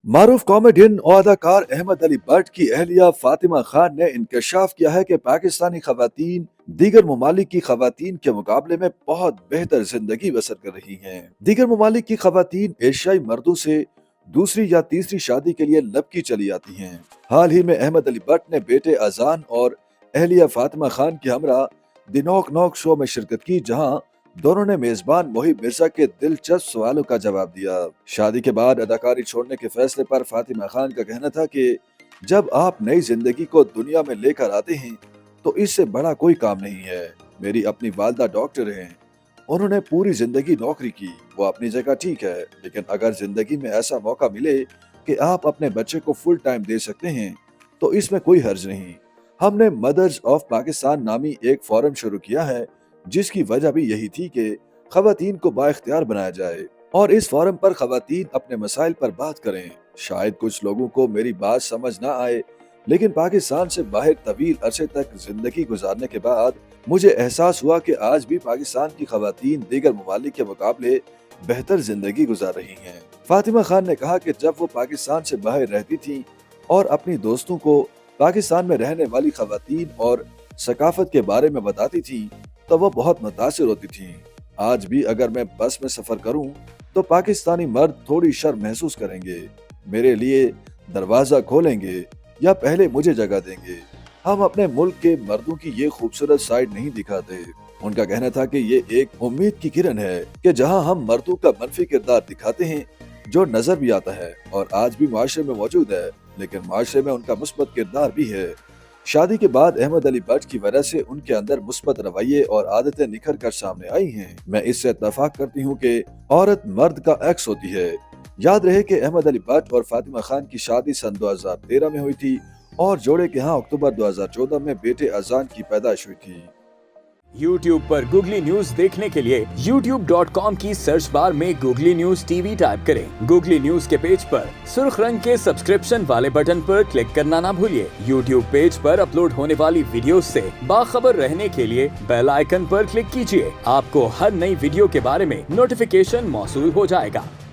मारूफ comedian और अदाकार अहमद अली भट्ट की अहलिया फातिमा खान ने इंकशाफ किया है कि पाकिस्तानी खवातीन दीगर ममालिक की खवातीन के मुकाबले में बहुत बेहतर जिंदगी बसर कर रही हैं। दीगर ममालिक की खवातीन एशियाई मर्दों से दूसरी या तीसरी शादी के लिए लबकी चली आती हैं। हाल ही में अहमद अली भट्ट ने बेटे अजान और अहलिया फातिमा खान के हमरा द नॉक नॉक शो में शिरकत की, जहां दोनों ने मेजबान मोहिब मिर्जा के दिलचस्प सवालों का जवाब दिया। शादी के बाद अदाकारी छोड़ने के फैसले पर फातिमा खान का कहना था कि जब आप नई जिंदगी को दुनिया में लेकर आते हैं तो इससे बड़ा कोई काम नहीं है। मेरी अपनी वालदा डॉक्टर हैं, उन्होंने पूरी जिंदगी नौकरी की, वो अपनी जगह ठीक है, लेकिन अगर जिंदगी में ऐसा मौका मिले कि आप अपने बच्चे को फुल टाइम दे सकते हैं तो इसमें कोई हर्ज नहीं। हमने मदर्स ऑफ पाकिस्तान नामी एक फोरम शुरू किया है, जिसकी वजह भी यही थी कि खवातीन को बाइख्तियार बनाया जाए और इस फोरम पर खवातीन अपने मसाइल पर बात करें। शायद कुछ लोगों को मेरी बात समझ ना आए, लेकिन पाकिस्तान से बाहर तवील अरसे तक जिंदगी गुजारने के बाद मुझे एहसास हुआ कि आज भी पाकिस्तान की खवातीन दीगर ममालिक के मुकाबले बेहतर जिंदगी गुजार रही हैं। फातिमा खान ने कहा कि जब वो पाकिस्तान से बाहर रहती थी और अपनी दोस्तों को पाकिस्तान में रहने वाली खवातीन और सकाफत के बारे में बताती थी तो वो बहुत मुतासिर होती थी। आज भी अगर मैं बस में सफर करूं तो पाकिस्तानी मर्द थोड़ी शर्म महसूस करेंगे, मेरे लिए दरवाजा खोलेंगे या पहले मुझे जगह देंगे। हम अपने मुल्क के मर्दों की ये खूबसूरत साइड नहीं दिखाते। उनका कहना था कि ये एक उम्मीद की किरण है कि जहां हम मर्दों का मनफी किरदार दिखाते हैं जो नजर भी आता है और आज भी माशरे में मौजूद है, लेकिन माशरे में उनका मुस्बत किरदार भी है। शादी के बाद अहमद अली भट्ट की वजह से उनके अंदर मुस्बत रवैये और आदतें निखर कर सामने आई हैं। मैं इससे इत्तफाक करती हूँ कि औरत मर्द का एक्स होती है। याद रहे कि अहमद अली भट्ट और फातिमा खान की शादी सन 2013 में हुई थी और जोड़े के यहाँ अक्टूबर 2014 में बेटे अजान की पैदाइश हुई थी। YouTube पर गूगली न्यूज देखने के लिए youtube.com की सर्च बार में गूगली न्यूज टीवी टाइप करें। गूगली न्यूज के पेज पर सुर्ख रंग के सब्सक्रिप्शन वाले बटन पर क्लिक करना ना भूलिए। YouTube पेज पर अपलोड होने वाली वीडियोस से बाखबर रहने के लिए बेल आइकन पर क्लिक कीजिए। आपको हर नई वीडियो के बारे में नोटिफिकेशन मौसूल हो जाएगा।